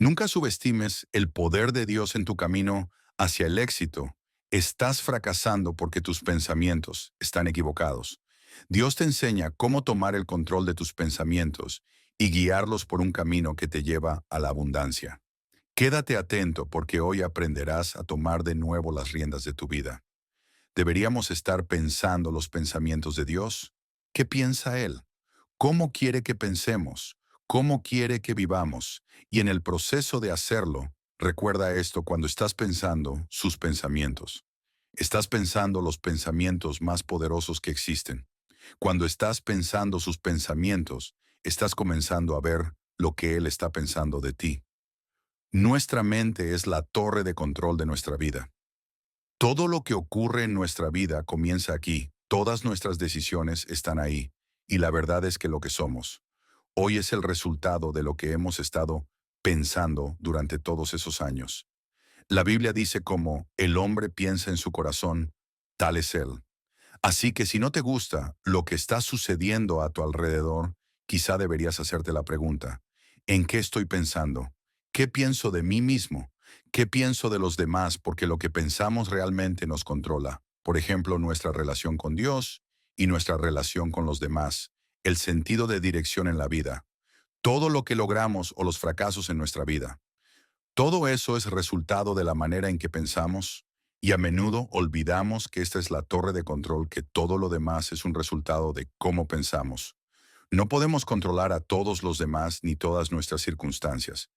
Nunca subestimes el poder de Dios en tu camino hacia el éxito. Estás fracasando porque tus pensamientos están equivocados. Dios te enseña cómo tomar el control de tus pensamientos y guiarlos por un camino que te lleva a la abundancia. Quédate atento porque hoy aprenderás a tomar de nuevo las riendas de tu vida. Deberíamos estar pensando los pensamientos de Dios. ¿Qué piensa Él? ¿Cómo quiere que pensemos? ¿Cómo quiere que vivamos? Y en el proceso de hacerlo, recuerda esto cuando estás pensando sus pensamientos. Estás pensando los pensamientos más poderosos que existen. Cuando estás pensando sus pensamientos, estás comenzando a ver lo que Él está pensando de ti. Nuestra mente es la torre de control de nuestra vida. Todo lo que ocurre en nuestra vida comienza aquí. Todas nuestras decisiones están ahí. Y la verdad es que lo que somos hoy es el resultado de lo que hemos estado pensando durante todos esos años. La Biblia dice como el hombre piensa en su corazón, tal es él. Así que si no te gusta lo que está sucediendo a tu alrededor, quizá deberías hacerte la pregunta, ¿en qué estoy pensando? ¿Qué pienso de mí mismo? ¿Qué pienso de los demás? Porque lo que pensamos realmente nos controla. Por ejemplo, nuestra relación con Dios y nuestra relación con los demás, el sentido de dirección en la vida, todo lo que logramos o los fracasos en nuestra vida. Todo eso es resultado de la manera en que pensamos y a menudo olvidamos que esta es la torre de control, que todo lo demás es un resultado de cómo pensamos. No podemos controlar a todos los demás ni todas nuestras circunstancias,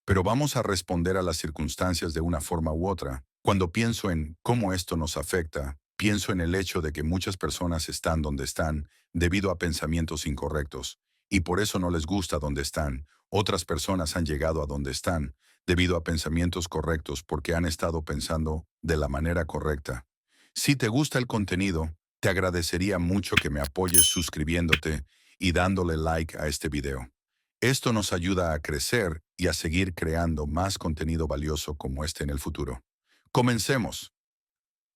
pero vamos a responder a las circunstancias de una forma u otra. Cuando pienso en cómo esto nos afecta, pienso en el hecho de que muchas personas están donde están debido a pensamientos incorrectos, y por eso no les gusta donde están. Otras personas han llegado a donde están debido a pensamientos correctos porque han estado pensando de la manera correcta. Si te gusta el contenido, te agradecería mucho que me apoyes suscribiéndote y dándole like a este video. Esto nos ayuda a crecer y a seguir creando más contenido valioso como este en el futuro. Comencemos.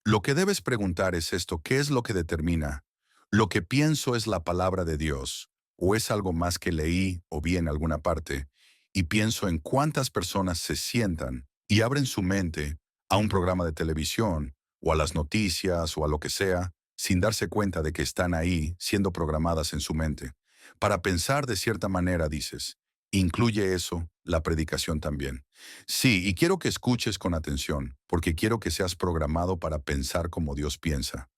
Lo que debes preguntar es esto: ¿qué es lo que determina? ¿Lo que pienso es la palabra de Dios o es algo más que leí o vi en alguna parte? Y pienso en cuántas personas se sientan y abren su mente a un programa de televisión o a las noticias o a lo que sea sin darse cuenta de que están ahí siendo programadas en su mente. Para pensar de cierta manera, dices, incluye eso la predicación también. Sí, y quiero que escuches con atención, porque quiero que seas programado para pensar como Dios piensa,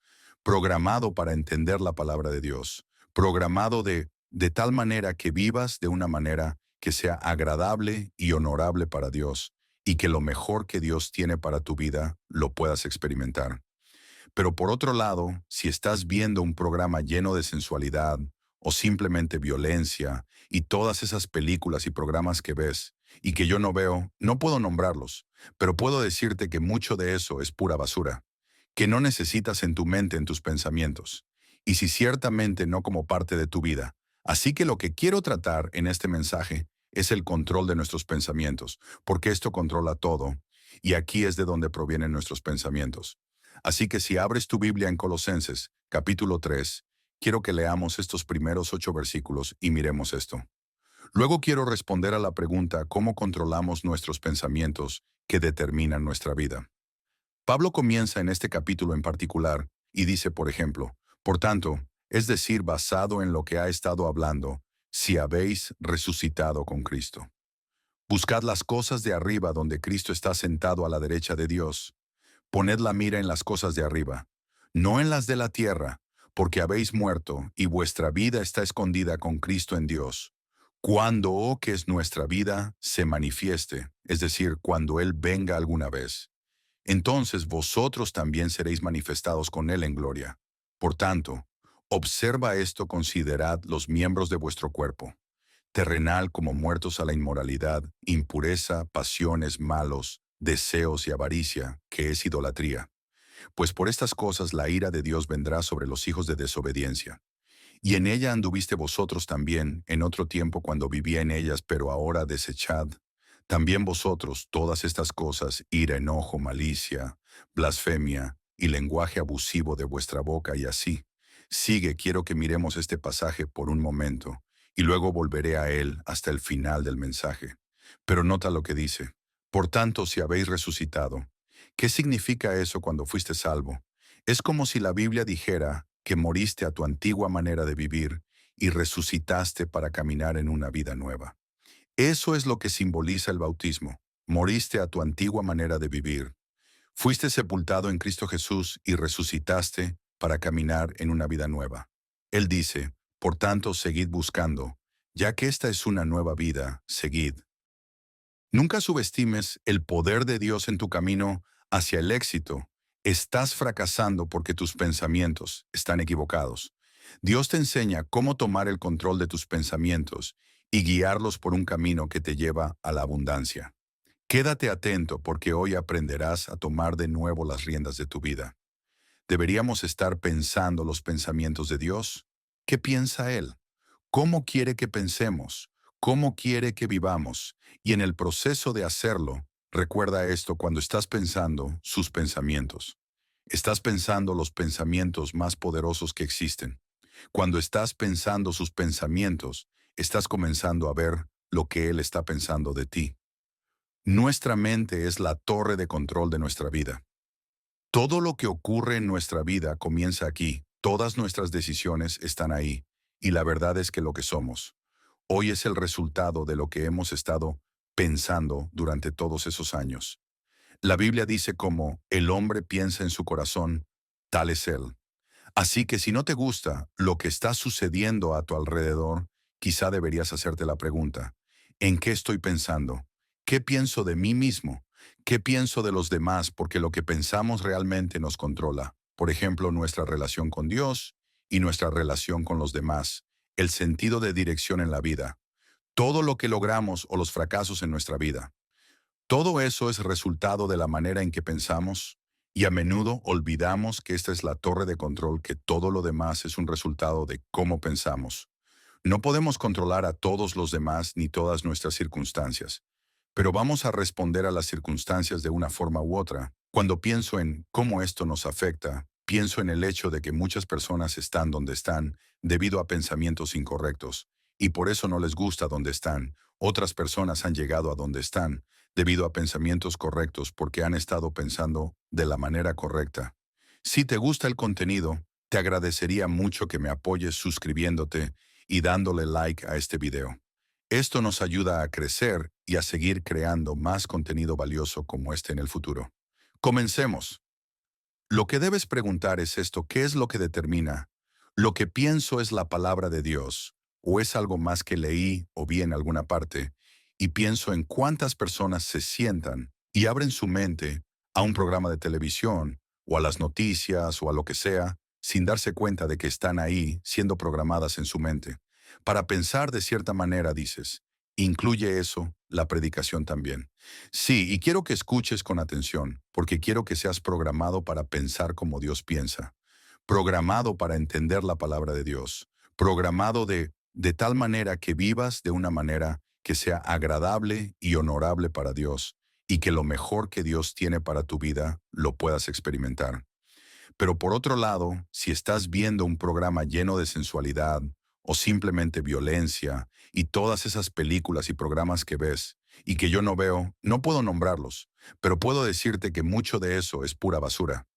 programado para entender la palabra de Dios, programado de tal manera que vivas de una manera que sea agradable y honorable para Dios, y que lo mejor que Dios tiene para tu vida lo puedas experimentar. Pero por otro lado, si estás viendo un programa lleno de sensualidad o simplemente violencia y todas esas películas y programas que ves y que yo no veo, no puedo nombrarlos, pero puedo decirte que mucho de eso es pura basura, que no necesitas en tu mente, en tus pensamientos, y si ciertamente no como parte de tu vida. Así que lo que quiero tratar en este mensaje es el control de nuestros pensamientos, porque esto controla todo, y aquí es de donde provienen nuestros pensamientos. Así que si abres tu Biblia en Colosenses, capítulo 3, quiero que leamos estos primeros 8 versículos y miremos esto. Luego quiero responder a la pregunta: ¿cómo controlamos nuestros pensamientos que determinan nuestra vida? Pablo comienza en este capítulo en particular y dice, por ejemplo, por tanto, es decir, basado en lo que ha estado hablando, si habéis resucitado con Cristo. Buscad las cosas de arriba donde Cristo está sentado a la derecha de Dios. Poned la mira en las cosas de arriba, no en las de la tierra, porque habéis muerto y vuestra vida está escondida con Cristo en Dios. Cuando, que es nuestra vida, se manifieste, es decir, cuando Él venga alguna vez, entonces vosotros también seréis manifestados con Él en gloria. Por tanto, observa esto, considerad los miembros de vuestro cuerpo, terrenal, como muertos a la inmoralidad, impureza, pasiones, malos, deseos y avaricia, que es idolatría. Pues por estas cosas la ira de Dios vendrá sobre los hijos de desobediencia. Y en ella anduviste vosotros también en otro tiempo cuando vivía en ellas, pero ahora desechad también vosotros todas estas cosas: ira, enojo, malicia, blasfemia y lenguaje abusivo de vuestra boca, y así. Sigue, quiero que miremos este pasaje por un momento, y luego volveré a él hasta el final del mensaje. Pero nota lo que dice. Por tanto, si habéis resucitado. ¿Qué significa eso cuando fuiste salvo? Es como si la Biblia dijera que moriste a tu antigua manera de vivir y resucitaste para caminar en una vida nueva. Eso es lo que simboliza el bautismo. Moriste a tu antigua manera de vivir. Fuiste sepultado en Cristo Jesús y resucitaste para caminar en una vida nueva. Él dice, por tanto, seguid buscando, ya que esta es una nueva vida, seguid. Nunca subestimes el poder de Dios en tu camino hacia el éxito. Estás fracasando porque tus pensamientos están equivocados. Dios te enseña cómo tomar el control de tus pensamientos y guiarlos por un camino que te lleva a la abundancia. Quédate atento porque hoy aprenderás a tomar de nuevo las riendas de tu vida. ¿Deberíamos estar pensando los pensamientos de Dios? ¿Qué piensa Él? ¿Cómo quiere que pensemos? ¿Cómo quiere que vivamos? Y en el proceso de hacerlo, recuerda esto cuando estás pensando sus pensamientos. Estás pensando los pensamientos más poderosos que existen. Cuando estás pensando sus pensamientos, estás comenzando a ver lo que Él está pensando de ti. Nuestra mente es la torre de control de nuestra vida. Todo lo que ocurre en nuestra vida comienza aquí. Todas nuestras decisiones están ahí. Y la verdad es que lo que somos hoy es el resultado de lo que hemos estado pensando durante todos esos años. La Biblia dice como el hombre piensa en su corazón, tal es él. Así que si no te gusta lo que está sucediendo a tu alrededor, quizá deberías hacerte la pregunta, ¿en qué estoy pensando? ¿Qué pienso de mí mismo? ¿Qué pienso de los demás? Porque lo que pensamos realmente nos controla. Por ejemplo, nuestra relación con Dios y nuestra relación con los demás, el sentido de dirección en la vida, todo lo que logramos o los fracasos en nuestra vida. Todo eso es resultado de la manera en que pensamos y a menudo olvidamos que esta es la torre de control, que todo lo demás es un resultado de cómo pensamos. No podemos controlar a todos los demás ni todas nuestras circunstancias, pero vamos a responder a las circunstancias de una forma u otra. Cuando pienso en cómo esto nos afecta, pienso en el hecho de que muchas personas están donde están debido a pensamientos incorrectos, y por eso no les gusta donde están. Otras personas han llegado a donde están debido a pensamientos correctos porque han estado pensando de la manera correcta. Si te gusta el contenido, te agradecería mucho que me apoyes suscribiéndote y dándole like a este video. Esto nos ayuda a crecer y a seguir creando más contenido valioso como este en el futuro. Comencemos. Lo que debes preguntar es esto: ¿qué es lo que determina? ¿Lo que pienso es la palabra de Dios o es algo más que leí o vi en alguna parte? Y pienso en cuántas personas se sientan y abren su mente a un programa de televisión o a las noticias o a lo que sea, sin darse cuenta de que están ahí siendo programadas en su mente. Para pensar de cierta manera, dices, incluye eso la predicación también. Sí, y quiero que escuches con atención, porque quiero que seas programado para pensar como Dios piensa, programado para entender la palabra de Dios, programado de tal manera que vivas de una manera que sea agradable y honorable para Dios, y que lo mejor que Dios tiene para tu vida lo puedas experimentar. Pero por otro lado, si estás viendo un programa lleno de sensualidad o simplemente violencia y todas esas películas y programas que ves y que yo no veo, no puedo nombrarlos, pero puedo decirte que mucho de eso es pura basura,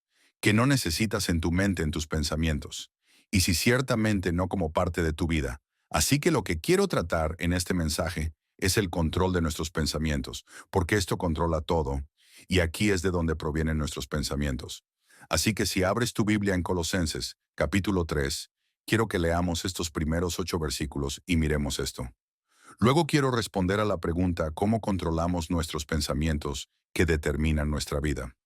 que no necesitas en tu mente, en tus pensamientos, y si ciertamente no como parte de tu vida. Así que lo que quiero tratar en este mensaje es el control de nuestros pensamientos, porque esto controla todo, y aquí es de donde provienen nuestros pensamientos. Así que si abres tu Biblia en Colosenses, capítulo 3, quiero que leamos estos primeros 8 versículos y miremos esto. Luego quiero responder a la pregunta: ¿cómo controlamos nuestros pensamientos que determinan nuestra vida?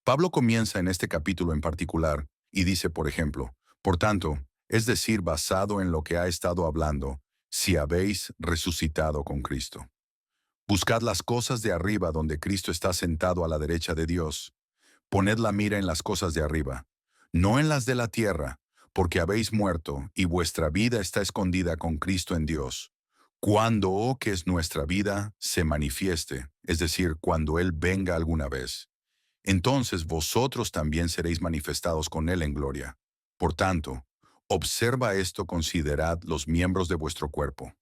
Pablo comienza en este capítulo en particular y dice, por ejemplo, por tanto, es decir, basado en lo que ha estado hablando, si habéis resucitado con Cristo. Buscad las cosas de arriba donde Cristo está sentado a la derecha de Dios. Poned la mira en las cosas de arriba, no en las de la tierra, porque habéis muerto y vuestra vida está escondida con Cristo en Dios. Cuando, que es nuestra vida, se manifieste, es decir, cuando Él venga alguna vez, entonces vosotros también seréis manifestados con Él en gloria. Por tanto, observa esto, considerad los miembros de vuestro cuerpo.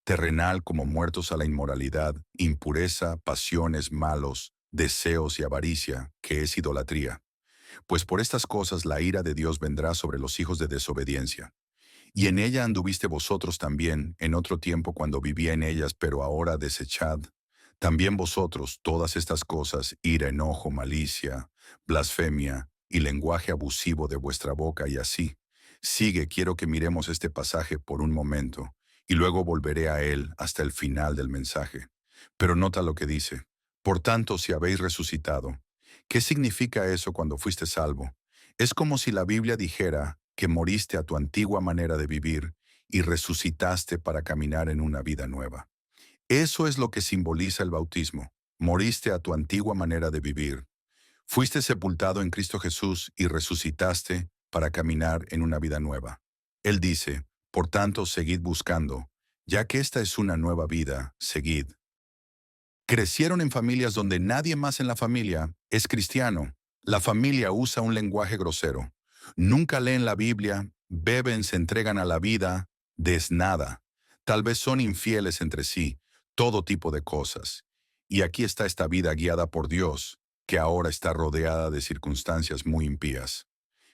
terrenal como muertos a la inmoralidad, impureza, pasiones, malos, deseos y avaricia, que es idolatría. Pues por estas cosas la ira de Dios vendrá sobre los hijos de desobediencia. Y en ella anduviste vosotros también, en otro tiempo cuando vivía en ellas, pero ahora desechad. También vosotros todas estas cosas, ira, enojo, malicia, blasfemia y lenguaje abusivo de vuestra boca y así. Sigue, quiero que miremos este pasaje por un momento, y luego volveré a él hasta el final del mensaje. Pero nota lo que dice. Por tanto, si habéis resucitado, ¿qué significa eso cuando fuiste salvo? Es como si la Biblia dijera que moriste a tu antigua manera de vivir y resucitaste para caminar en una vida nueva. Eso es lo que simboliza el bautismo. Moriste a tu antigua manera de vivir. Fuiste sepultado en Cristo Jesús y resucitaste para caminar en una vida nueva. Él dice, por tanto, seguid buscando, ya que esta es una nueva vida, seguid. Crecieron en familias donde nadie más en la familia es cristiano. La familia usa un lenguaje grosero. Nunca leen la Biblia, beben, se entregan a la vida, desnada. Tal vez son infieles entre sí, todo tipo de cosas. Y aquí está esta vida guiada por Dios, que ahora está rodeada de circunstancias muy impías.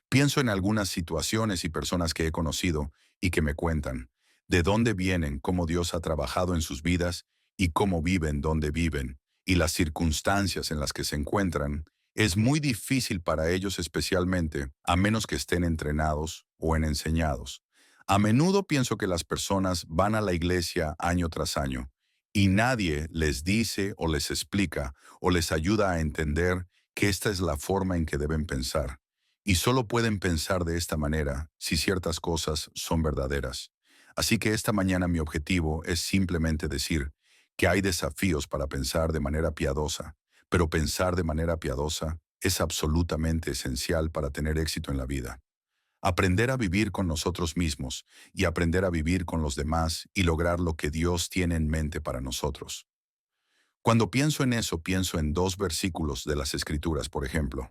Pienso en algunas situaciones y personas que he conocido y que me cuentan de dónde vienen, cómo Dios ha trabajado en sus vidas y cómo viven donde viven y las circunstancias en las que se encuentran. Es muy difícil para ellos especialmente, a menos que estén entrenados o en enseñados. A menudo pienso que las personas van a la iglesia año tras año y nadie les dice o les explica o les ayuda a entender que esta es la forma en que deben pensar. Y solo pueden pensar de esta manera si ciertas cosas son verdaderas. Así que esta mañana mi objetivo es simplemente decir que hay desafíos para pensar de manera piadosa, pero pensar de manera piadosa es absolutamente esencial para tener éxito en la vida. Aprender a vivir con nosotros mismos y aprender a vivir con los demás y lograr lo que Dios tiene en mente para nosotros. Cuando pienso en eso, pienso en dos versículos de las Escrituras, por ejemplo.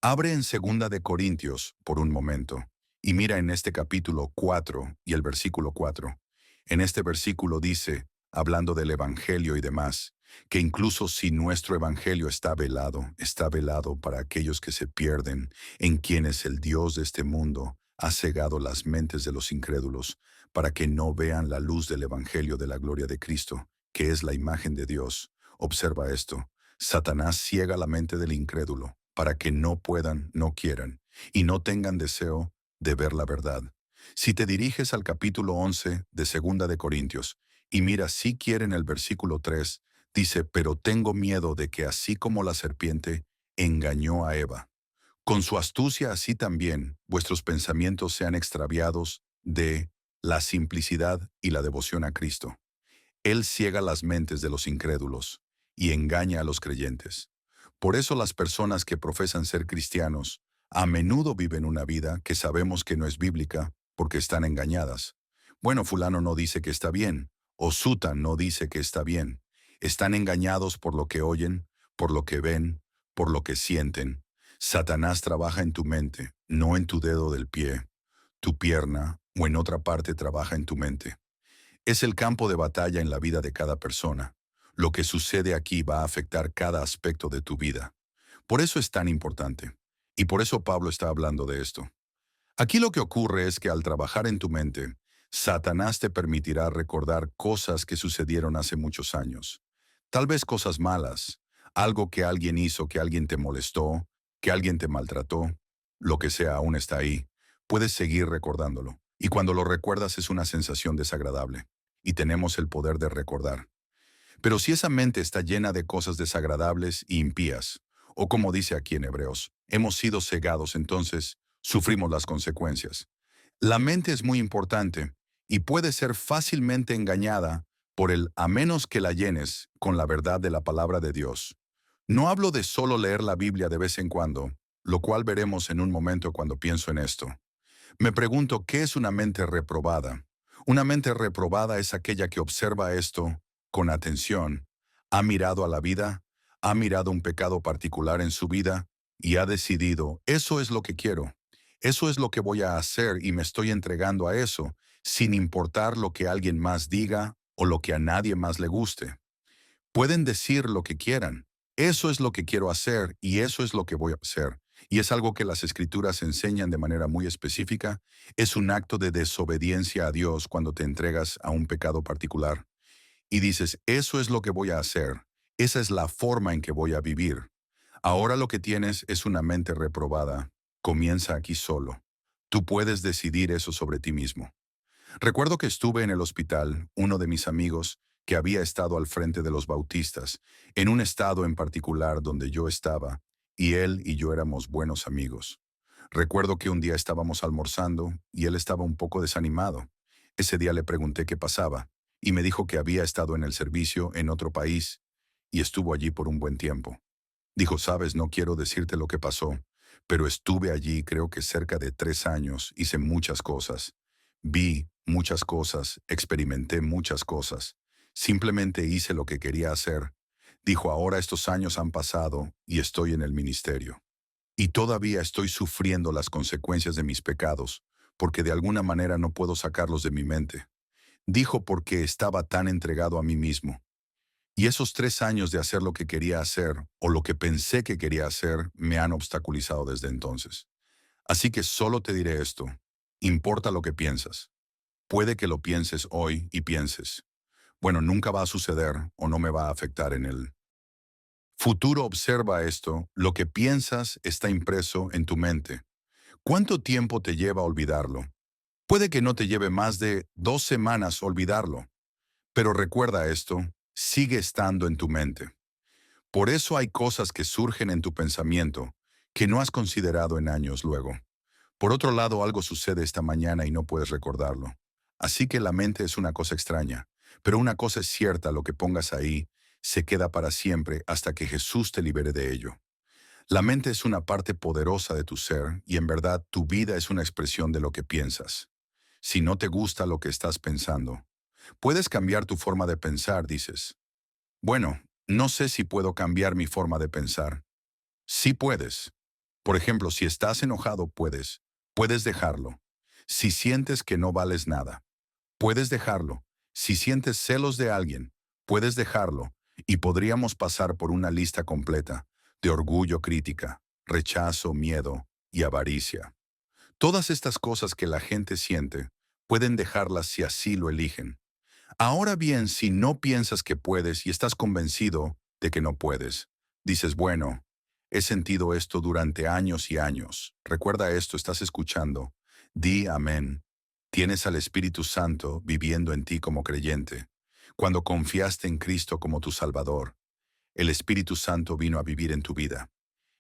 Abre en Segunda de Corintios por un momento y mira en este capítulo 4 y el versículo 4. En este versículo dice, hablando del Evangelio y demás, que incluso si nuestro Evangelio está velado para aquellos que se pierden, en quienes el Dios de este mundo ha cegado las mentes de los incrédulos, para que no vean la luz del Evangelio de la gloria de Cristo, que es la imagen de Dios. Observa esto. Satanás ciega la mente del incrédulo para que no puedan, no quieran y no tengan deseo de ver la verdad. Si te diriges al capítulo 11 de Segunda de Corintios y mira si quieren el versículo 3, dice, pero tengo miedo de que así como la serpiente engañó a Eva, con su astucia así también vuestros pensamientos sean extraviados de la simplicidad y la devoción a Cristo. Él ciega las mentes de los incrédulos y engaña a los creyentes. Por eso las personas que profesan ser cristianos a menudo viven una vida que sabemos que no es bíblica porque están engañadas. Bueno, fulano no dice que está bien, o Sután no dice que está bien. Están engañados por lo que oyen, por lo que ven, por lo que sienten. Satanás trabaja en tu mente, no en tu dedo del pie, tu pierna o en otra parte trabaja en tu mente. Es el campo de batalla en la vida de cada persona. Lo que sucede aquí va a afectar cada aspecto de tu vida. Por eso es tan importante. Y por eso Pablo está hablando de esto. Aquí lo que ocurre es que al trabajar en tu mente, Satanás te permitirá recordar cosas que sucedieron hace muchos años. Tal vez cosas malas, algo que alguien hizo, que alguien te molestó, que alguien te maltrató, lo que sea aún está ahí. Puedes seguir recordándolo. Y cuando lo recuerdas es una sensación desagradable. Y tenemos el poder de recordar. Pero si esa mente está llena de cosas desagradables y impías, o como dice aquí en Hebreos, hemos sido cegados, entonces sufrimos las consecuencias. La mente es muy importante y puede ser fácilmente engañada por el a menos que la llenes con la verdad de la palabra de Dios. No hablo de solo leer la Biblia de vez en cuando, lo cual veremos en un momento cuando pienso en esto. Me pregunto, ¿qué es una mente reprobada? Una mente reprobada es aquella que observa esto con atención, ha mirado a la vida, ha mirado un pecado particular en su vida y ha decidido, eso es lo que quiero, eso es lo que voy a hacer y me estoy entregando a eso, sin importar lo que alguien más diga o lo que a nadie más le guste. Pueden decir lo que quieran. Eso es lo que quiero hacer y eso es lo que voy a hacer. Y es algo que las escrituras enseñan de manera muy específica. Es un acto de desobediencia a Dios cuando te entregas a un pecado particular. Y dices, eso es lo que voy a hacer. Esa es la forma en que voy a vivir. Ahora lo que tienes es una mente reprobada. Comienza aquí solo. Tú puedes decidir eso sobre ti mismo. Recuerdo que estuve en el hospital, uno de mis amigos, que había estado al frente de los bautistas, en un estado en particular donde yo estaba, y él y yo éramos buenos amigos. Recuerdo que un día estábamos almorzando y él estaba un poco desanimado. Ese día le pregunté qué pasaba, y me dijo que había estado en el servicio en otro país y estuvo allí por un buen tiempo. Dijo, sabes, no quiero decirte lo que pasó, pero estuve allí creo que cerca de 3 años, hice muchas cosas. Vi muchas cosas, experimenté muchas cosas. Simplemente hice lo que quería hacer. Dijo, ahora estos años han pasado y estoy en el ministerio. Y todavía estoy sufriendo las consecuencias de mis pecados, porque de alguna manera no puedo sacarlos de mi mente. Dijo porque estaba tan entregado a mí mismo. Y esos 3 años de hacer lo que quería hacer, o lo que pensé que quería hacer, me han obstaculizado desde entonces. Así que solo te diré esto. Importa lo que piensas. Puede que lo pienses hoy y pienses, bueno, nunca va a suceder o no me va a afectar en el futuro. Observa esto, lo que piensas está impreso en tu mente. ¿Cuánto tiempo te lleva a olvidarlo? Puede que no te lleve más de 2 semanas olvidarlo, pero recuerda esto, sigue estando en tu mente. Por eso hay cosas que surgen en tu pensamiento que no has considerado en años luego. Por otro lado, algo sucede esta mañana y no puedes recordarlo. Así que la mente es una cosa extraña, pero una cosa es cierta, lo que pongas ahí se queda para siempre hasta que Jesús te libere de ello. La mente es una parte poderosa de tu ser y en verdad tu vida es una expresión de lo que piensas. Si no te gusta lo que estás pensando, puedes cambiar tu forma de pensar, dices. Bueno, no sé si puedo cambiar mi forma de pensar. Sí puedes. Por ejemplo, si estás enojado, puedes dejarlo. Si sientes que no vales nada, puedes dejarlo. Si sientes celos de alguien, puedes dejarlo. Y podríamos pasar por una lista completa de orgullo, crítica, rechazo, miedo y avaricia. Todas estas cosas que la gente siente, pueden dejarlas si así lo eligen. Ahora bien, si no piensas que puedes y estás convencido de que no puedes, dices, bueno, he sentido esto durante años y años. Recuerda esto, estás escuchando. Di amén. Tienes al Espíritu Santo viviendo en ti como creyente. Cuando confiaste en Cristo como tu Salvador, el Espíritu Santo vino a vivir en tu vida.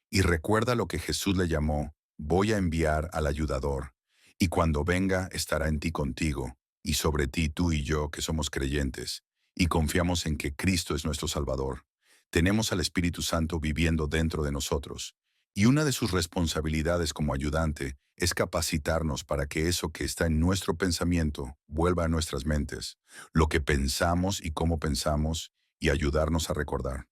Y recuerda lo que Jesús le llamó, voy a enviar al ayudador, y cuando venga estará en ti contigo, y sobre ti tú y yo que somos creyentes, y confiamos en que Cristo es nuestro Salvador. Tenemos al Espíritu Santo viviendo dentro de nosotros, y una de sus responsabilidades como ayudante es capacitarnos para que eso que está en nuestro pensamiento vuelva a nuestras mentes, lo que pensamos y cómo pensamos, y ayudarnos a recordar.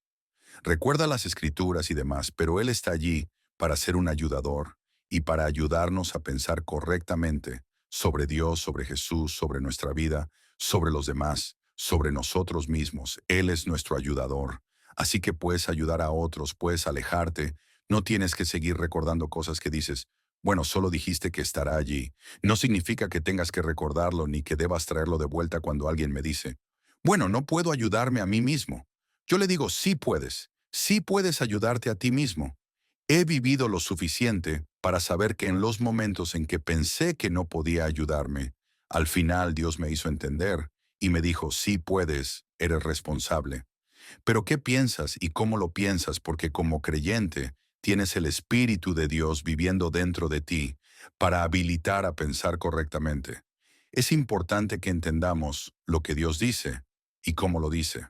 Recuerda las escrituras y demás, pero Él está allí para ser un ayudador y para ayudarnos a pensar correctamente sobre Dios, sobre Jesús, sobre nuestra vida, sobre los demás, sobre nosotros mismos. Él es nuestro ayudador. Así que puedes ayudar a otros, puedes alejarte. No tienes que seguir recordando cosas que dices, bueno, solo dijiste que estará allí. No significa que tengas que recordarlo ni que debas traerlo de vuelta cuando alguien me dice, bueno, no puedo ayudarme a mí mismo. Yo le digo, sí puedes ayudarte a ti mismo. He vivido lo suficiente para saber que en los momentos en que pensé que no podía ayudarme, al final Dios me hizo entender y me dijo, sí puedes, eres responsable. Pero ¿qué piensas y cómo lo piensas? Porque como creyente tienes el Espíritu de Dios viviendo dentro de ti para habilitar a pensar correctamente. Es importante que entendamos lo que Dios dice y cómo lo dice.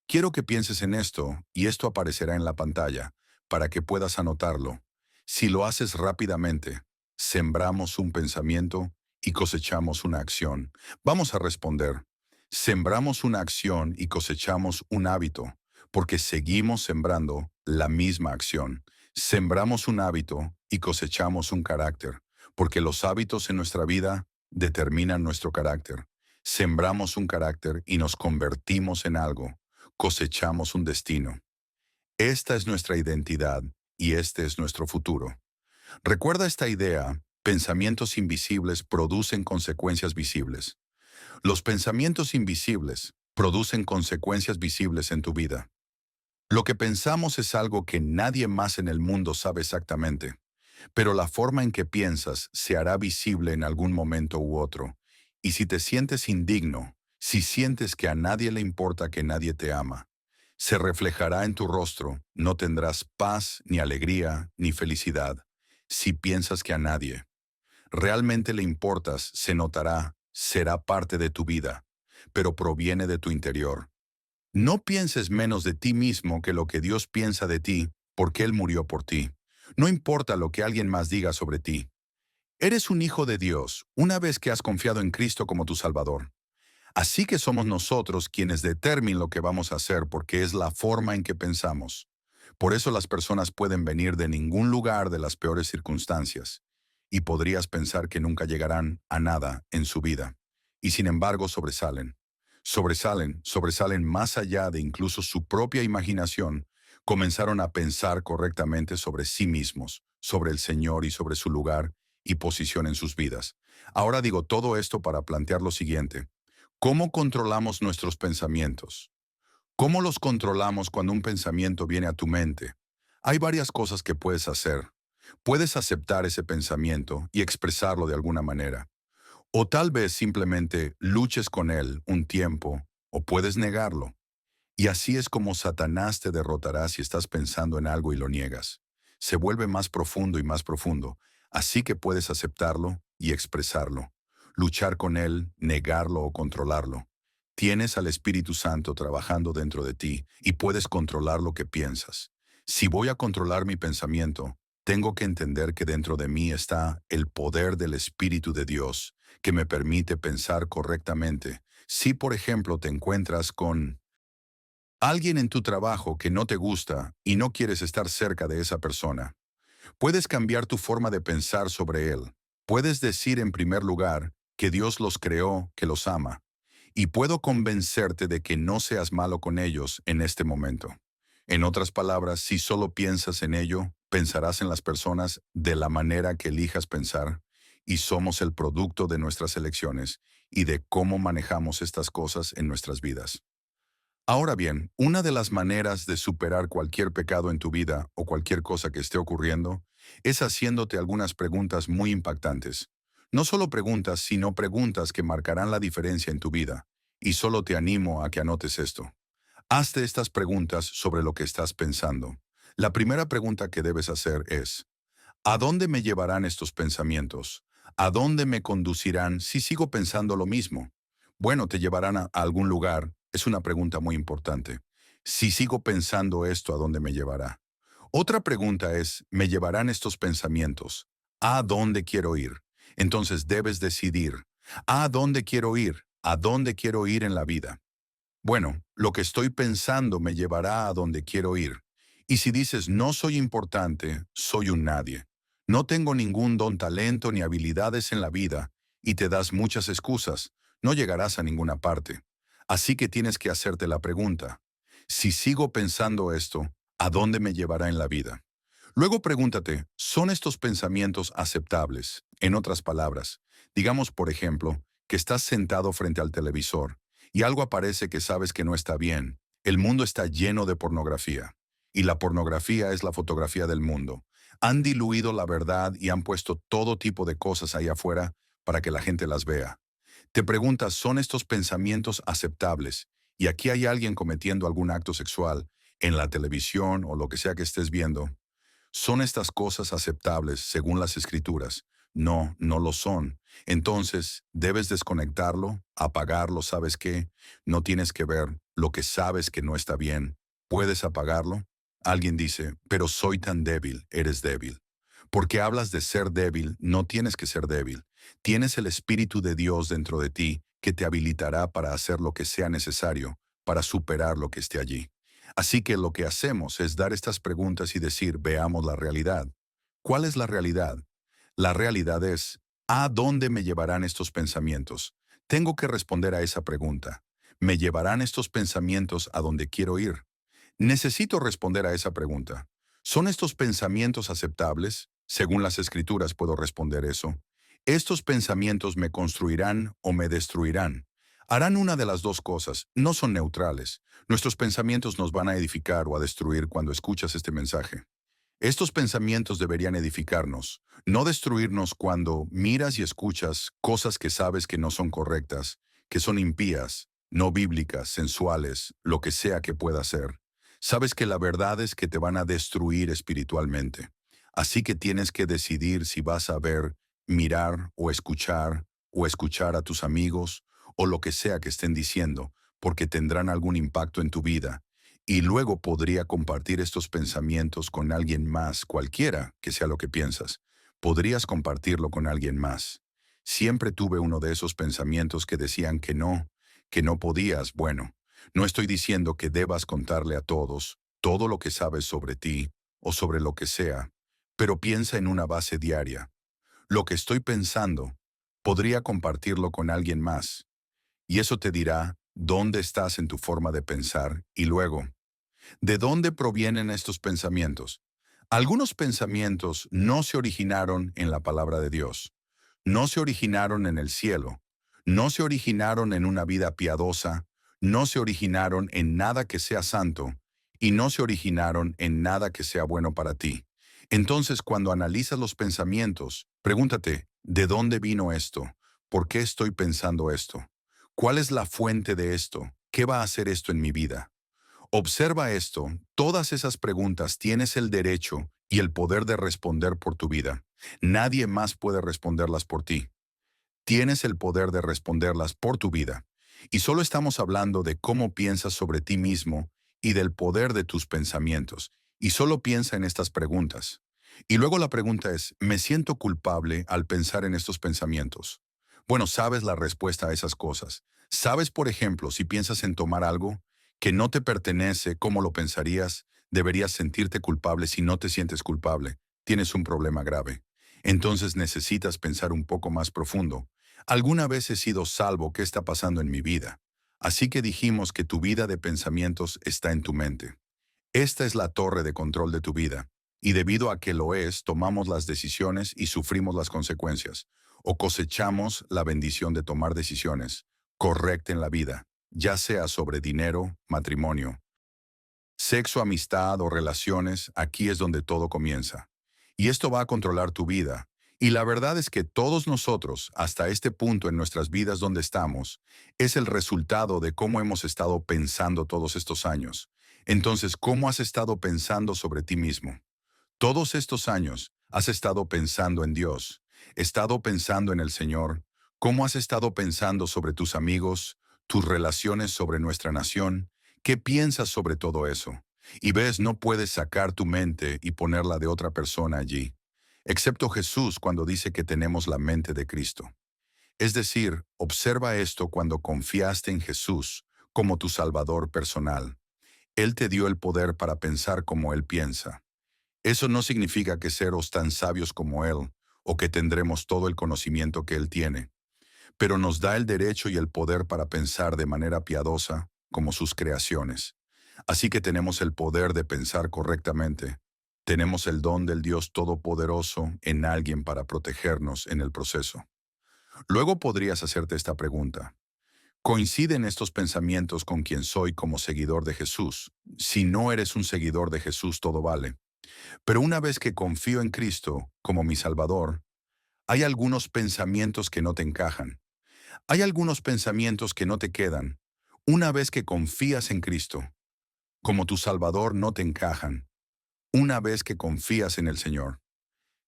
Quiero que pienses en esto, y esto aparecerá en la pantalla, para que puedas anotarlo. Si lo haces rápidamente, sembramos un pensamiento y cosechamos una acción. Vamos a responder. Sembramos una acción y cosechamos un hábito, porque seguimos sembrando la misma acción. Sembramos un hábito y cosechamos un carácter, porque los hábitos en nuestra vida determinan nuestro carácter. Sembramos un carácter y nos convertimos en algo. Cosechamos un destino. Esta es nuestra identidad y este es nuestro futuro. Recuerda esta idea: pensamientos invisibles producen consecuencias visibles. Los pensamientos invisibles producen consecuencias visibles en tu vida. Lo que pensamos es algo que nadie más en el mundo sabe exactamente, pero la forma en que piensas se hará visible en algún momento u otro. Y si te sientes indigno, si sientes que a nadie le importa, que nadie te ama, se reflejará en tu rostro. No tendrás paz, ni alegría, ni felicidad. Si piensas que a nadie realmente le importas, se notará, será parte de tu vida, pero proviene de tu interior. No pienses menos de ti mismo que lo que Dios piensa de ti, porque Él murió por ti. No importa lo que alguien más diga sobre ti. Eres un hijo de Dios una vez que has confiado en Cristo como tu Salvador. Así que somos nosotros quienes determinan lo que vamos a hacer, porque es la forma en que pensamos. Por eso las personas pueden venir de ningún lugar, de las peores circunstancias, y podrías pensar que nunca llegarán a nada en su vida. Y sin embargo sobresalen. Sobresalen más allá de incluso su propia imaginación. Comenzaron a pensar correctamente sobre sí mismos, sobre el Señor y sobre su lugar y posición en sus vidas. Ahora digo todo esto para plantear lo siguiente: ¿cómo controlamos nuestros pensamientos? ¿Cómo los controlamos cuando un pensamiento viene a tu mente? Hay varias cosas que puedes hacer. Puedes aceptar ese pensamiento y expresarlo de alguna manera. O tal vez simplemente luches con él un tiempo, o puedes negarlo. Y así es como Satanás te derrotará si estás pensando en algo y lo niegas. Se vuelve más profundo y más profundo, así que puedes aceptarlo y expresarlo. Luchar con él, negarlo o controlarlo. Tienes al Espíritu Santo trabajando dentro de ti y puedes controlar lo que piensas. Si voy a controlar mi pensamiento, tengo que entender que dentro de mí está el poder del Espíritu de Dios, que me permite pensar correctamente. Si, por ejemplo, te encuentras con alguien en tu trabajo que no te gusta y no quieres estar cerca de esa persona, puedes cambiar tu forma de pensar sobre él. Puedes decir en primer lugar que Dios los creó, que los ama, y puedo convencerte de que no seas malo con ellos en este momento. En otras palabras, si solo piensas en ello, pensarás en las personas de la manera que elijas pensar, y somos el producto de nuestras elecciones y de cómo manejamos estas cosas en nuestras vidas. Ahora bien, una de las maneras de superar cualquier pecado en tu vida o cualquier cosa que esté ocurriendo es haciéndote algunas preguntas muy impactantes. No solo preguntas, sino preguntas que marcarán la diferencia en tu vida. Y solo te animo a que anotes esto. Hazte estas preguntas sobre lo que estás pensando. La primera pregunta que debes hacer es: ¿a dónde me llevarán estos pensamientos? ¿A dónde me conducirán si sigo pensando lo mismo? Bueno, te llevarán a algún lugar. Es una pregunta muy importante. Si sigo pensando esto, ¿a dónde me llevará? Otra pregunta es: ¿me llevarán estos pensamientos? ¿A dónde quiero ir? Entonces debes decidir: ¿a dónde quiero ir? ¿A dónde quiero ir en la vida? Bueno, lo que estoy pensando me llevará a donde quiero ir. Y si dices: no soy importante, soy un nadie, no tengo ningún don, talento ni habilidades en la vida, y te das muchas excusas, no llegarás a ninguna parte. Así que tienes que hacerte la pregunta: si sigo pensando esto, ¿a dónde me llevará en la vida? Luego pregúntate: ¿son estos pensamientos aceptables? En otras palabras, digamos por ejemplo, que estás sentado frente al televisor y algo aparece que sabes que no está bien. El mundo está lleno de pornografía. Y la pornografía es la fotografía del mundo. Han diluido la verdad y han puesto todo tipo de cosas ahí afuera para que la gente las vea. Te preguntas: ¿son estos pensamientos aceptables? Y aquí hay alguien cometiendo algún acto sexual en la televisión o lo que sea que estés viendo. ¿Son estas cosas aceptables según las Escrituras? No, no lo son. Entonces, debes desconectarlo, apagarlo. ¿Sabes qué? No tienes que ver lo que sabes que no está bien. ¿Puedes apagarlo? Alguien dice: pero soy tan débil. Eres débil. Porque hablas de ser débil, no tienes que ser débil. Tienes el Espíritu de Dios dentro de ti que te habilitará para hacer lo que sea necesario para superar lo que esté allí. Así que lo que hacemos es dar estas preguntas y decir: veamos la realidad. ¿Cuál es la realidad? La realidad es: ¿a dónde me llevarán estos pensamientos? Tengo que responder a esa pregunta. ¿Me llevarán estos pensamientos a donde quiero ir? Necesito responder a esa pregunta. ¿Son estos pensamientos aceptables? Según las Escrituras puedo responder eso. ¿Estos pensamientos me construirán o me destruirán? Harán una de las dos cosas, no son neutrales. Nuestros pensamientos nos van a edificar o a destruir cuando escuchas este mensaje. Estos pensamientos deberían edificarnos, no destruirnos cuando miras y escuchas cosas que sabes que no son correctas, que son impías, no bíblicas, sensuales, lo que sea que pueda ser. Sabes que la verdad es que te van a destruir espiritualmente. Así que tienes que decidir si vas a ver, mirar o escuchar a tus amigos o lo que sea que estén diciendo, porque tendrán algún impacto en tu vida y luego podría compartir estos pensamientos con alguien más, cualquiera que sea lo que piensas. Podrías compartirlo con alguien más. Siempre tuve uno de esos pensamientos que decían que no podías. Bueno, no estoy diciendo que debas contarle a todos todo lo que sabes sobre ti o sobre lo que sea, pero piensa en una base diaria. Lo que estoy pensando, podría compartirlo con alguien más, y eso te dirá dónde estás en tu forma de pensar y luego, ¿de dónde provienen estos pensamientos? Algunos pensamientos no se originaron en la palabra de Dios, no se originaron en el cielo, no se originaron en una vida piadosa, no se originaron en nada que sea santo y no se originaron en nada que sea bueno para ti. Entonces, cuando analizas los pensamientos, pregúntate, ¿de dónde vino esto? ¿Por qué estoy pensando esto? ¿Cuál es la fuente de esto? ¿Qué va a hacer esto en mi vida? Observa esto, todas esas preguntas tienes el derecho y el poder de responder por tu vida. Nadie más puede responderlas por ti. Tienes el poder de responderlas por tu vida. Y solo estamos hablando de cómo piensas sobre ti mismo y del poder de tus pensamientos. Y solo piensa en estas preguntas. Y luego la pregunta es, ¿me siento culpable al pensar en estos pensamientos? Bueno, sabes la respuesta a esas cosas. ¿Sabes, por ejemplo, si piensas en tomar algo que no te pertenece, cómo lo pensarías? Deberías sentirte culpable si no te sientes culpable. Tienes un problema grave. Entonces necesitas pensar un poco más profundo. ¿Alguna vez he sido salvo? ¿Qué está pasando en mi vida? Así que dijimos que tu vida de pensamientos está en tu mente. Esta es la torre de control de tu vida. Y debido a que lo es, tomamos las decisiones y sufrimos las consecuencias. O cosechamos la bendición de tomar decisiones correctas en la vida, ya sea sobre dinero, matrimonio, sexo, amistad o relaciones. Aquí es donde todo comienza. Y esto va a controlar tu vida. Y la verdad es que todos nosotros, hasta este punto en nuestras vidas donde estamos, es el resultado de cómo hemos estado pensando todos estos años. Entonces, ¿cómo has estado pensando sobre ti mismo? Todos estos años has estado pensando en Dios, estado pensando en el Señor. ¿Cómo has estado pensando sobre tus amigos, tus relaciones sobre nuestra nación? ¿Qué piensas sobre todo eso? Y ves, no puedes sacar tu mente y ponerla de otra persona allí, excepto Jesús cuando dice que tenemos la mente de Cristo. Es decir, observa esto cuando confiaste en Jesús como tu Salvador personal. Él te dio el poder para pensar como Él piensa. Eso no significa que seros tan sabios como Él, o que tendremos todo el conocimiento que Él tiene, pero nos da el derecho y el poder para pensar de manera piadosa como sus creaciones. Así que tenemos el poder de pensar correctamente. Tenemos el don del Dios Todopoderoso en alguien para protegernos en el proceso. Luego podrías hacerte esta pregunta. ¿Coinciden estos pensamientos con quien soy como seguidor de Jesús? Si no eres un seguidor de Jesús, todo vale. Pero una vez que confío en Cristo como mi Salvador, hay algunos pensamientos que no te encajan. Hay algunos pensamientos que no te quedan. Una vez que confías en Cristo como tu Salvador, no te encajan. Una vez que confías en el Señor,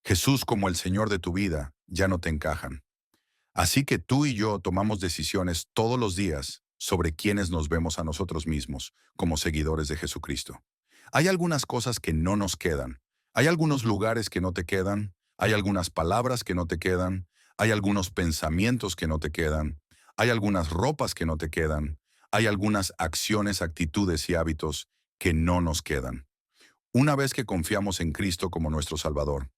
Jesús como el Señor de tu vida, ya no te encajan. Así que tú y yo tomamos decisiones todos los días sobre quiénes nos vemos a nosotros mismos como seguidores de Jesucristo. Hay algunas cosas que no nos quedan. Hay algunos lugares que no te quedan. Hay algunas palabras que no te quedan. Hay algunos pensamientos que no te quedan. Hay algunas ropas que no te quedan. Hay algunas acciones, actitudes y hábitos que no nos quedan. Una vez que confiamos en Cristo como nuestro Salvador,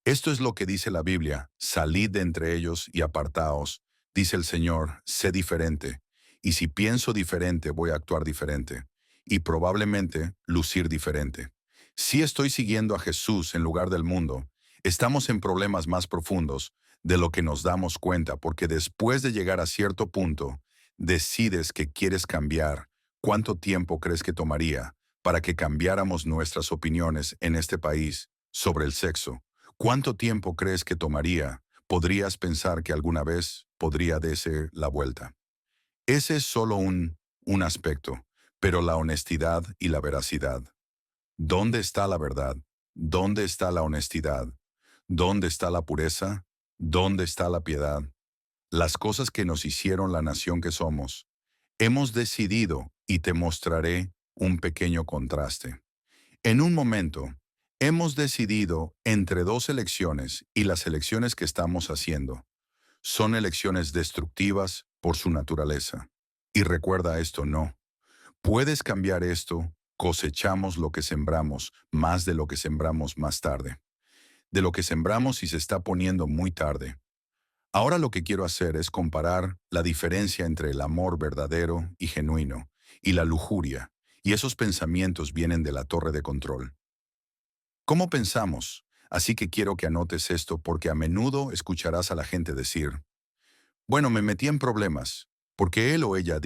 esto es lo que dice la Biblia: salid de entre ellos y apartaos, Dice el Señor, sé diferente. Y si pienso diferente, voy a actuar diferente. Y probablemente lucir diferente. Si estoy siguiendo a Jesús en lugar del mundo, estamos en problemas más profundos de lo que nos damos cuenta, porque después de llegar a cierto punto, decides que quieres cambiar. ¿Cuánto tiempo crees que tomaría para que cambiáramos nuestras opiniones en este país sobre el sexo? ¿Cuánto tiempo crees que tomaría? Podrías pensar que alguna vez podría darse la vuelta. Ese es solo un aspecto, pero la honestidad y la veracidad. ¿Dónde está la verdad? ¿Dónde está la honestidad? ¿Dónde está la pureza? ¿Dónde está la piedad? Las cosas que nos hicieron la nación que somos. Hemos decidido, y te mostraré un pequeño contraste. En un momento, hemos decidido entre dos elecciones y las elecciones que estamos haciendo son elecciones destructivas por su naturaleza. Y recuerda esto, no. Puedes cambiar esto, cosechamos lo que sembramos, más de lo que sembramos más tarde. De lo que sembramos y se está poniendo muy tarde. Ahora lo que quiero hacer es comparar la diferencia entre el amor verdadero y genuino y la lujuria, y esos pensamientos vienen de la torre de control. ¿Cómo pensamos? Así que quiero que anotes esto porque a menudo escucharás a la gente decir, bueno, me metí en problemas, porque él o ella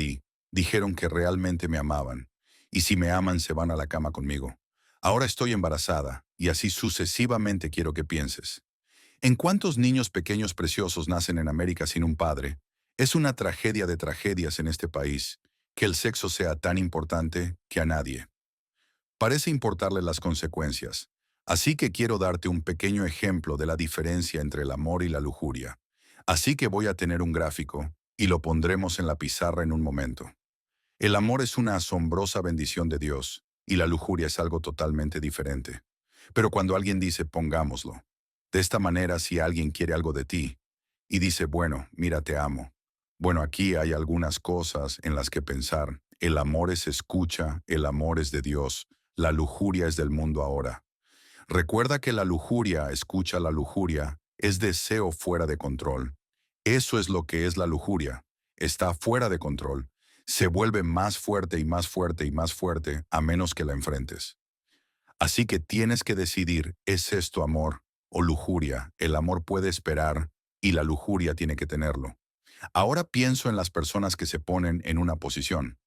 dijeron que realmente me amaban, y si me aman se van a la cama conmigo. Ahora estoy embarazada, y así sucesivamente quiero que pienses. ¿En cuántos niños pequeños preciosos nacen en América sin un padre? Es una tragedia de tragedias en este país, que el sexo sea tan importante que a nadie parece importarle las consecuencias. Así que quiero darte un pequeño ejemplo de la diferencia entre el amor y la lujuria. Así que voy a tener un gráfico, y lo pondremos en la pizarra en un momento. El amor es una asombrosa bendición de Dios, y la lujuria es algo totalmente diferente. Pero cuando alguien dice pongámoslo, de esta manera si alguien quiere algo de ti, y dice, bueno, mira, te amo. Bueno, aquí hay algunas cosas en las que pensar. El amor es escucha, el amor es de Dios, la lujuria es del mundo ahora. Recuerda que la lujuria, escucha la lujuria, es deseo fuera de control. Eso es lo que es la lujuria. Está fuera de control. Se vuelve más fuerte y más fuerte y más fuerte a menos que la enfrentes. Así que tienes que decidir, ¿es esto amor o lujuria? El amor puede esperar y la lujuria tiene que tenerlo. Ahora pienso en las personas que se ponen en una posición.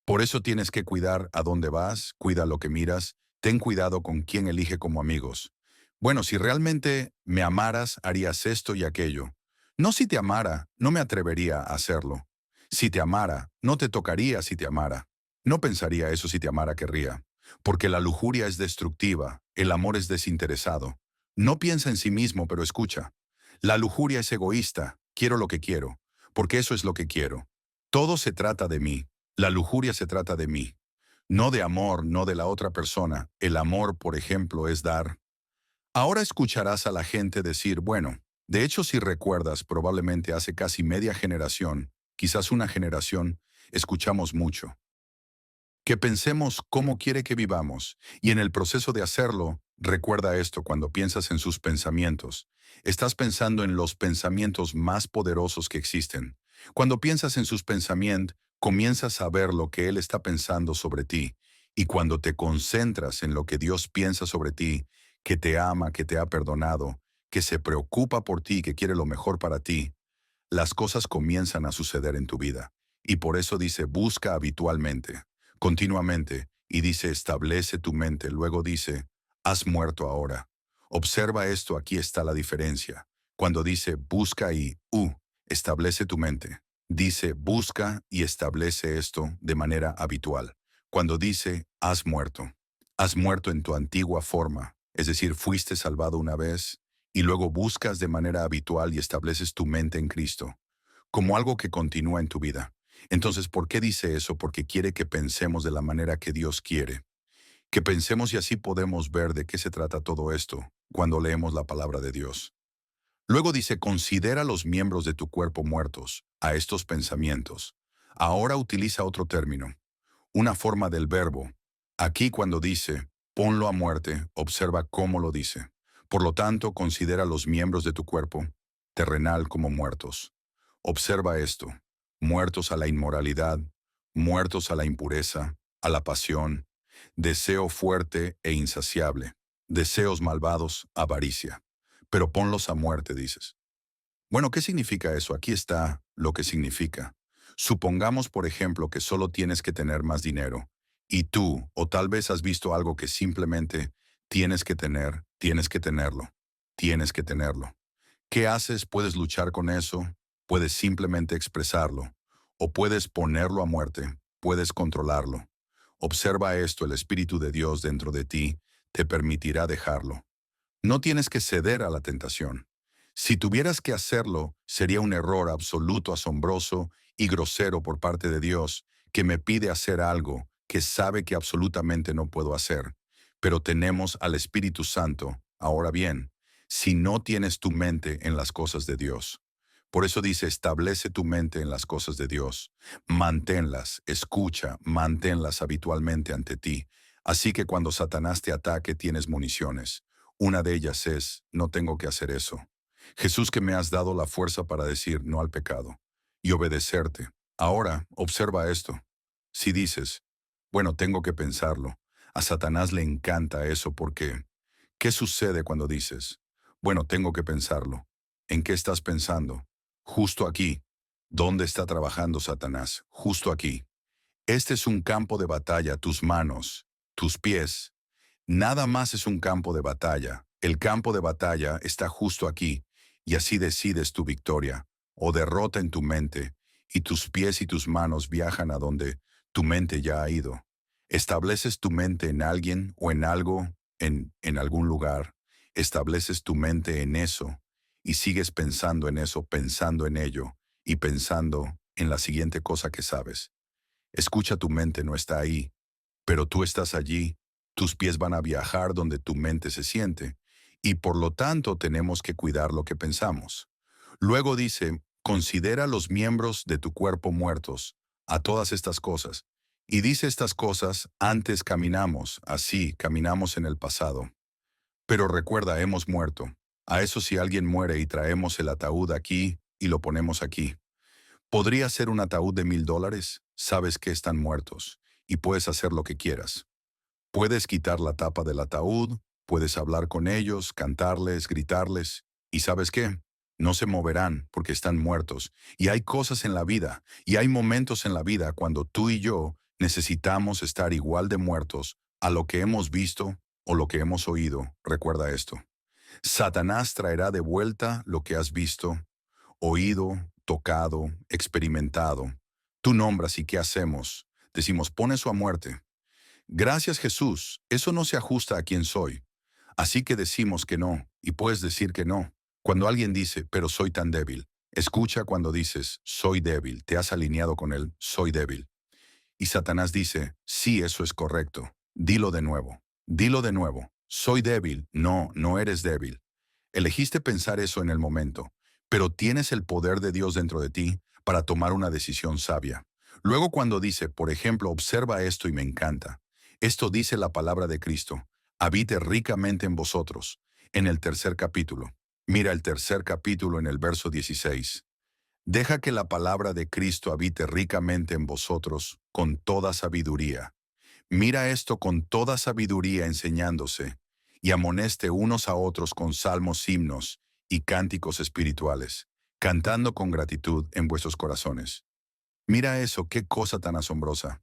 Por eso tienes que cuidar a dónde vas, cuida lo que miras, ten cuidado con quién elige como amigos. Bueno, si realmente me amaras, harías esto y aquello. No si te amara, no me atrevería a hacerlo. Si te amara, no te tocaría si te amara. No pensaría eso si te amara querría. Porque la lujuria es destructiva, el amor es desinteresado. No piensa en sí mismo, pero escucha. La lujuria es egoísta, quiero lo que quiero, porque eso es lo que quiero. Todo se trata de mí. La lujuria se trata de mí, no de amor, no de la otra persona. El amor, por ejemplo, es dar. Ahora escucharás a la gente decir, bueno, de hecho si recuerdas, probablemente hace casi media generación, quizás una generación, escuchamos mucho. Que pensemos cómo quiere que vivamos, y en el proceso de hacerlo, recuerda esto cuando piensas en sus pensamientos. Estás pensando en los pensamientos más poderosos que existen. Cuando piensas en sus pensamientos, comienzas a ver lo que Él está pensando sobre ti. Y cuando te concentras en lo que Dios piensa sobre ti, que te ama, que te ha perdonado, que se preocupa por ti, que quiere lo mejor para ti, las cosas comienzan a suceder en tu vida. Y por eso dice, busca habitualmente, continuamente, y dice, establece tu mente. Luego dice, has muerto ahora. Observa esto, aquí está la diferencia. Cuando dice, busca y, establece tu mente. Dice, busca y establece esto de manera habitual. Cuando dice, has muerto en tu antigua forma, es decir, fuiste salvado una vez, y luego buscas de manera habitual y estableces tu mente en Cristo, como algo que continúa en tu vida. Entonces, ¿por qué dice eso? Porque quiere que pensemos de la manera que Dios quiere. Que pensemos y así podemos ver de qué se trata todo esto cuando leemos la palabra de Dios. Luego dice, considera los miembros de tu cuerpo muertos a estos pensamientos. Ahora utiliza otro término, una forma del verbo. Aquí cuando dice, ponlo a muerte, observa cómo lo dice. Por lo tanto, considera los miembros de tu cuerpo terrenal como muertos. Observa esto. Muertos a la inmoralidad, muertos a la impureza, a la pasión, deseo fuerte e insaciable, deseos malvados, avaricia. Pero ponlos a muerte, dices. Bueno, ¿qué significa eso? Aquí está lo que significa. Supongamos, por ejemplo, que solo tienes que tener más dinero, y tú, o tal vez has visto algo que simplemente tienes que tenerlo, tienes que tenerlo. ¿Qué haces? Puedes luchar con eso, puedes simplemente expresarlo, o puedes ponerlo a muerte, puedes controlarlo. Observa esto, el Espíritu de Dios dentro de ti te permitirá dejarlo. No tienes que ceder a la tentación. Si tuvieras que hacerlo, sería un error absoluto, asombroso y grosero por parte de Dios, que me pide hacer algo que sabe que absolutamente no puedo hacer. Pero tenemos al Espíritu Santo. Ahora bien, si no tienes tu mente en las cosas de Dios. Por eso dice, establece tu mente en las cosas de Dios. Manténlas, escucha, manténlas habitualmente ante ti. Así que cuando Satanás te ataque, tienes municiones. Una de ellas es, no tengo que hacer eso. Jesús, que me has dado la fuerza para decir no al pecado y obedecerte. Ahora, observa esto. Si dices, bueno, tengo que pensarlo, a Satanás le encanta eso porque, ¿qué sucede cuando dices, bueno, tengo que pensarlo? ¿En qué estás pensando? Justo aquí. ¿Dónde está trabajando Satanás? Justo aquí. Este es un campo de batalla, tus manos, tus pies. Nada más es un campo de batalla. El campo de batalla está justo aquí, y así decides tu victoria o derrota en tu mente, y tus pies y tus manos viajan a donde tu mente ya ha ido. Estableces tu mente en alguien o en algo, en algún lugar. Estableces tu mente en eso, y sigues pensando en eso, pensando en ello, y pensando en la siguiente cosa que sabes. Escucha, tu mente no está ahí, pero tú estás allí, tus pies van a viajar donde tu mente se siente, y por lo tanto tenemos que cuidar lo que pensamos. Luego dice, considera los miembros de tu cuerpo muertos, a todas estas cosas. Y dice estas cosas, antes caminamos, así caminamos en el pasado. Pero recuerda, hemos muerto. A eso si alguien muere y traemos el ataúd aquí y lo ponemos aquí. Podría ser un ataúd de $1000, sabes que están muertos, y puedes hacer lo que quieras. Puedes quitar la tapa del ataúd, puedes hablar con ellos, cantarles, gritarles, y ¿sabes qué? No se moverán porque están muertos. Y hay cosas en la vida, y hay momentos en la vida cuando tú y yo necesitamos estar igual de muertos a lo que hemos visto o lo que hemos oído. Recuerda esto. Satanás traerá de vuelta lo que has visto, oído, tocado, experimentado. Tú nombras y ¿qué hacemos? Decimos, pon eso a muerte. Gracias, Jesús, eso no se ajusta a quien soy. Así que decimos que no, y puedes decir que no. Cuando alguien dice, pero soy tan débil, escucha cuando dices, soy débil, te has alineado con él, soy débil. Y Satanás dice, sí, eso es correcto. Dilo de nuevo, soy débil, no, no eres débil. Elegiste pensar eso en el momento, pero tienes el poder de Dios dentro de ti para tomar una decisión sabia. Luego cuando dice, por ejemplo, observa esto y me encanta. Esto dice la palabra de Cristo, habite ricamente en vosotros, en el tercer capítulo. Mira el tercer capítulo en el verso 16. Deja que la palabra de Cristo habite ricamente en vosotros con toda sabiduría. Mira esto, con toda sabiduría enseñándose, y amoneste unos a otros con salmos, himnos y cánticos espirituales, cantando con gratitud en vuestros corazones. Mira eso, qué cosa tan asombrosa.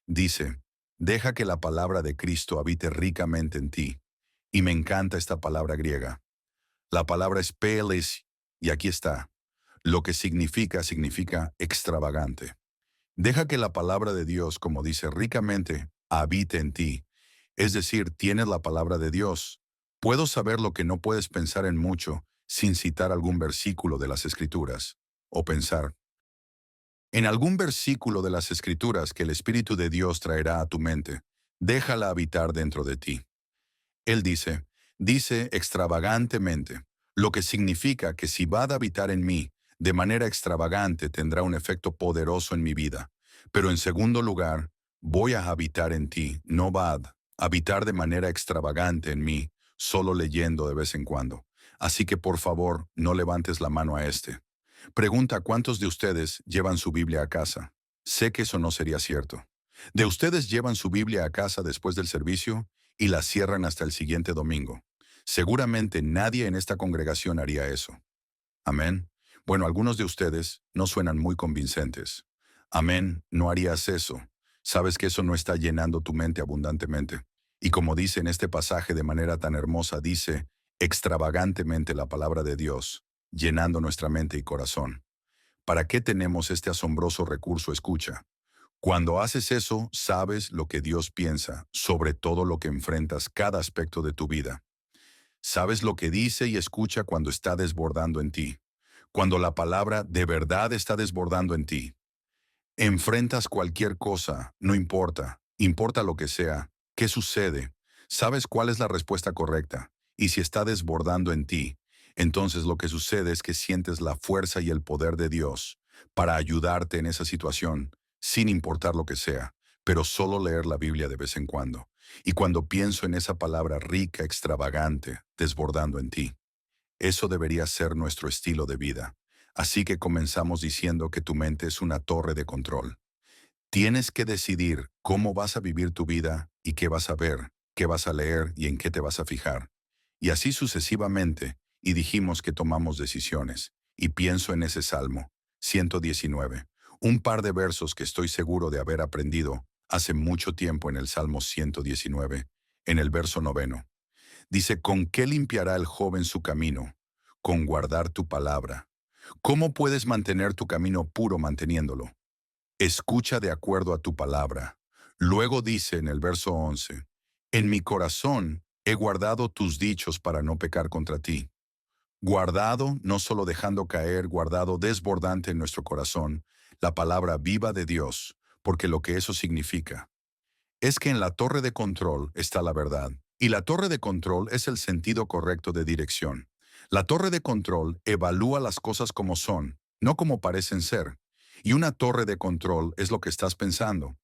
Dice, deja que la palabra de Cristo habite ricamente en ti. Y me encanta esta palabra griega. La palabra es peles, y aquí está. Lo que significa extravagante. Deja que la palabra de Dios, como dice, ricamente habite en ti. Es decir, tienes la palabra de Dios. Puedo saber lo que no puedes pensar en mucho sin citar algún versículo de las Escrituras. O pensar en algún versículo de las Escrituras que el Espíritu de Dios traerá a tu mente. Déjala habitar dentro de ti. Él dice extravagantemente, lo que significa que si va a habitar en mí, de manera extravagante tendrá un efecto poderoso en mi vida. Pero en segundo lugar, voy a habitar en ti, no va a habitar de manera extravagante en mí, solo leyendo de vez en cuando. Así que por favor, no levantes la mano a este. Pregunta cuántos de ustedes llevan su Biblia a casa. Sé que eso no sería cierto. De ustedes llevan su Biblia a casa después del servicio y la cierran hasta el siguiente domingo. Seguramente nadie en esta congregación haría eso. Amén. Bueno, algunos de ustedes no suenan muy convincentes. Amén, no harías eso. Sabes que eso no está llenando tu mente abundantemente. Y como dice en este pasaje de manera tan hermosa, dice extravagantemente la palabra de Dios, llenando nuestra mente y corazón. ¿Para qué tenemos este asombroso recurso escucha? Cuando haces eso, sabes lo que Dios piensa sobre todo lo que enfrentas cada aspecto de tu vida. Sabes lo que dice y escucha cuando está desbordando en ti. Cuando la palabra de verdad está desbordando en ti. Enfrentas cualquier cosa, no importa, importa lo que sea. ¿Qué sucede? Sabes cuál es la respuesta correcta. Y si está desbordando en ti, entonces lo que sucede es que sientes la fuerza y el poder de Dios para ayudarte en esa situación, sin importar lo que sea, pero solo leer la Biblia de vez en cuando. Y cuando pienso en esa palabra rica, extravagante, desbordando en ti, eso debería ser nuestro estilo de vida. Así que comenzamos diciendo que tu mente es una torre de control. Tienes que decidir cómo vas a vivir tu vida y qué vas a ver, qué vas a leer y en qué te vas a fijar. Y así sucesivamente, y dijimos que tomamos decisiones. Y pienso en ese Salmo 119, un par de versos que estoy seguro de haber aprendido hace mucho tiempo en el Salmo 119, en el verso 9. Dice, ¿con qué limpiará el joven su camino? Con guardar tu palabra. ¿Cómo puedes mantener tu camino puro manteniéndolo? Escucha de acuerdo a tu palabra. Luego dice en el verso 11, en mi corazón he guardado tus dichos para no pecar contra ti. Guardado, no solo dejando caer, guardado desbordante en nuestro corazón, la palabra viva de Dios, porque lo que eso significa es que en la torre de control está la verdad. Y la torre de control es el sentido correcto de dirección. La torre de control evalúa las cosas como son, no como parecen ser. Y una torre de control es lo que estás pensando.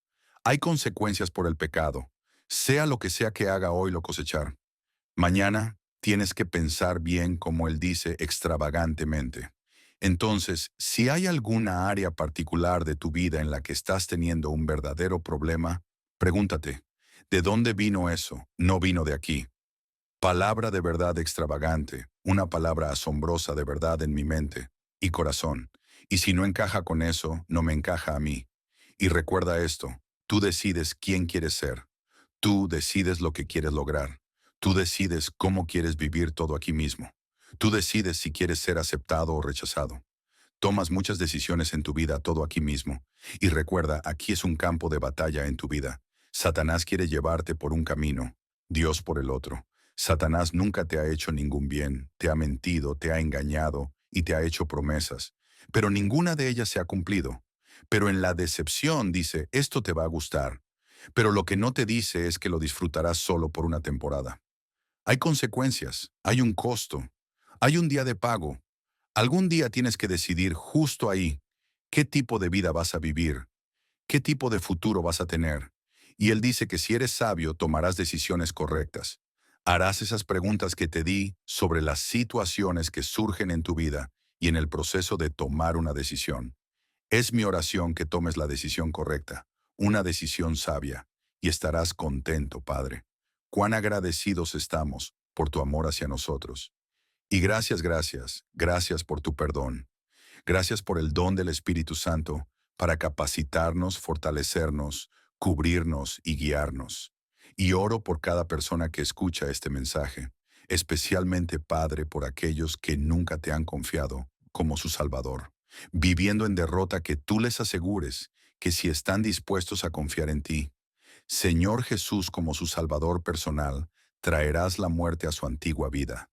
Hay consecuencias por el pecado. Sea lo que sea que haga hoy lo cosechar. Mañana tienes que pensar bien como él dice extravagantemente. Entonces, si hay alguna área particular de tu vida en la que estás teniendo un verdadero problema, pregúntate, ¿de dónde vino eso? No vino de aquí. Palabra de verdad extravagante, una palabra asombrosa de verdad en mi mente y corazón. Y si no encaja con eso, no me encaja a mí. Y recuerda esto, tú decides quién quieres ser. Tú decides lo que quieres lograr. Tú decides cómo quieres vivir todo aquí mismo. Tú decides si quieres ser aceptado o rechazado. Tomas muchas decisiones en tu vida todo aquí mismo. Y recuerda, aquí es un campo de batalla en tu vida. Satanás quiere llevarte por un camino, Dios por el otro. Satanás nunca te ha hecho ningún bien, te ha mentido, te ha engañado y te ha hecho promesas. Pero ninguna de ellas se ha cumplido. Pero en la decepción dice, esto te va a gustar. Pero lo que no te dice es que lo disfrutarás solo por una temporada. Hay consecuencias, hay un costo, hay un día de pago. Algún día tienes que decidir justo ahí qué tipo de vida vas a vivir, qué tipo de futuro vas a tener. Y él dice que si eres sabio tomarás decisiones correctas. Harás esas preguntas que te di sobre las situaciones que surgen en tu vida y en el proceso de tomar una decisión. Es mi oración que tomes la decisión correcta, una decisión sabia, y estarás contento, Padre. Cuán agradecidos estamos por tu amor hacia nosotros. Y gracias, gracias, gracias por tu perdón. Gracias por el don del Espíritu Santo para capacitarnos, fortalecernos, cubrirnos y guiarnos. Y oro por cada persona que escucha este mensaje, especialmente, Padre, por aquellos que nunca te han confiado como su Salvador, viviendo en derrota, que tú les asegures que si están dispuestos a confiar en ti, Señor Jesús como su Salvador personal, traerás la muerte a su antigua vida.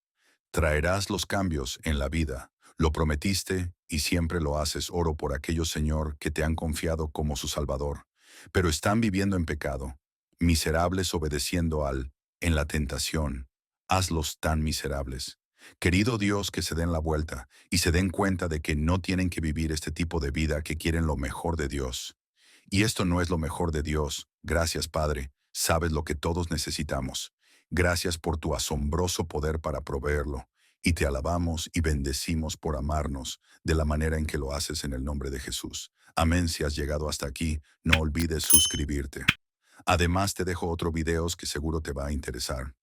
Traerás los cambios en la vida. Lo prometiste y siempre lo haces. Oro por aquellos, Señor, que te han confiado como su Salvador, pero están viviendo en pecado, miserables obedeciendo en la tentación. Hazlos tan miserables. Querido Dios, que se den la vuelta y se den cuenta de que no tienen que vivir este tipo de vida, que quieren lo mejor de Dios. Y esto no es lo mejor de Dios. Gracias, Padre. Sabes lo que todos necesitamos. Gracias por tu asombroso poder para proveerlo. y te alabamos y bendecimos por amarnos de la manera en que lo haces en el nombre de Jesús. Amén. Si has llegado hasta aquí, no olvides suscribirte. Además, te dejo otro video que seguro te va a interesar.